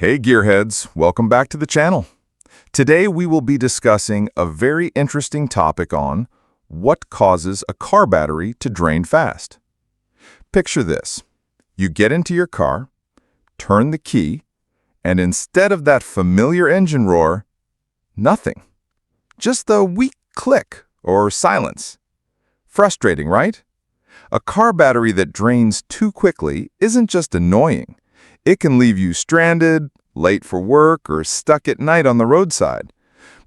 Hey gearheads, welcome back to the channel. Today we will be discussing a very interesting topic on what causes a car battery to drain fast. Picture this. You get into your car, turn the key, and instead of that familiar engine roar, nothing. Just the weak click or silence. Frustrating, right? A car battery that drains too quickly isn't just annoying. It can leave you stranded, late for work, or stuck at night on the roadside.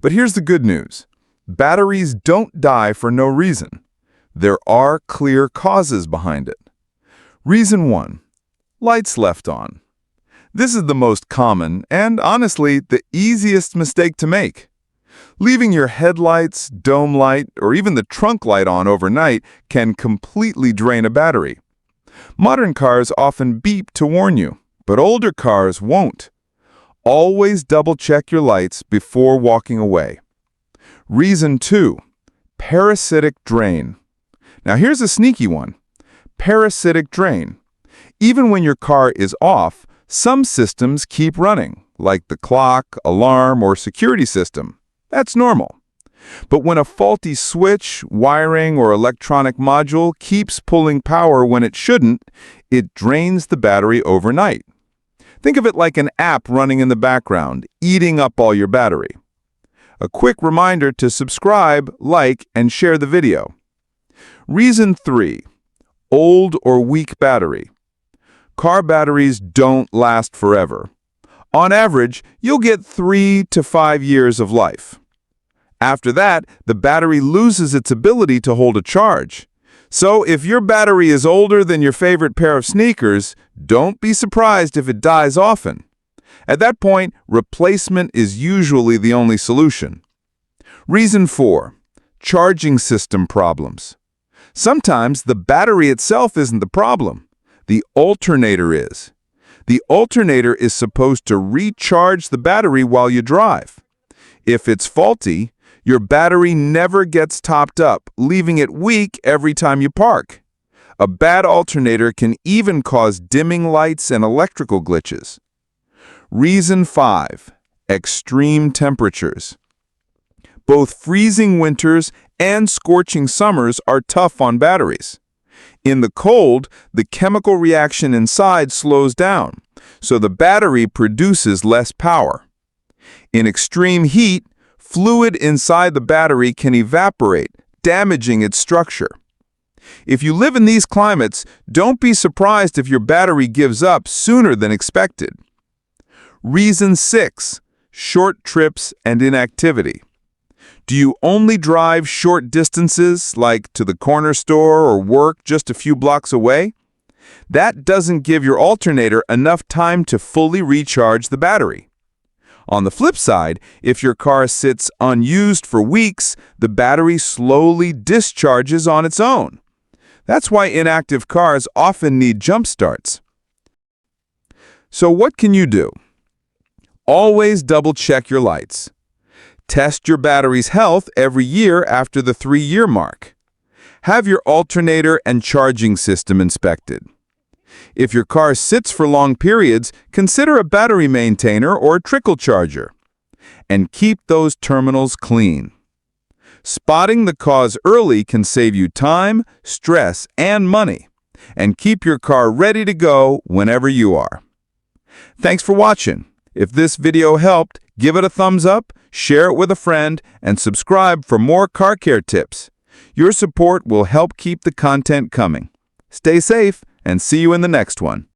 But here's the good news. Batteries don't die for no reason. There are clear causes behind it. Reason 1. Lights left on. This is the most common and, honestly, the easiest mistake to make. Leaving your headlights, dome light, or even the trunk light on overnight can completely drain a battery. Modern cars often beep to warn you, but older cars won't. Always double-check your lights before walking away. Reason 2. Parasitic drain. Now here's a sneaky one. Parasitic drain. Even when your car is off, some systems keep running, like the clock, alarm, or security system. That's normal. But when a faulty switch, wiring, or electronic module keeps pulling power when it shouldn't, it drains the battery overnight. Think of it like an app running in the background, eating up all your battery. A quick reminder to subscribe, like, and share the video. Reason 3. Old or weak battery. Car batteries don't last forever. On average, you'll get 3 to 5 years of life. After that, the battery loses its ability to hold a charge. So if your battery is older than your favorite pair of sneakers, don't be surprised if it dies often. At that point, replacement is usually the only solution. Reason 4. Charging system problems. Sometimes the battery itself isn't the problem. The alternator is. The alternator is supposed to recharge the battery while you drive. If it's faulty, your battery never gets topped up, leaving it weak every time you park. A bad alternator can even cause dimming lights and electrical glitches. Reason 5. Extreme temperatures. Both freezing winters and scorching summers are tough on batteries. In the cold, the chemical reaction inside slows down, so the battery produces less power. In extreme heat, fluid inside the battery can evaporate, damaging its structure. If you live in these climates, don't be surprised if your battery gives up sooner than expected. Reason 6. Short trips and inactivity. Do you only drive short distances, like to the corner store or work just a few blocks away? That doesn't give your alternator enough time to fully recharge the battery. On the flip side, if your car sits unused for weeks, the battery slowly discharges on its own. That's why inactive cars often need jump starts. So what can you do? Always double-check your lights. Test your battery's health every year after the 3-year mark. Have your alternator and charging system inspected. If your car sits for long periods, consider a battery maintainer or a trickle charger. And keep those terminals clean. Spotting the cause early can save you time, stress, and money. And keep your car ready to go whenever you are. Thanks for watching. If this video helped, give it a thumbs up, share it with a friend, and subscribe for more car care tips. Your support will help keep the content coming. Stay safe, and see you in the next one.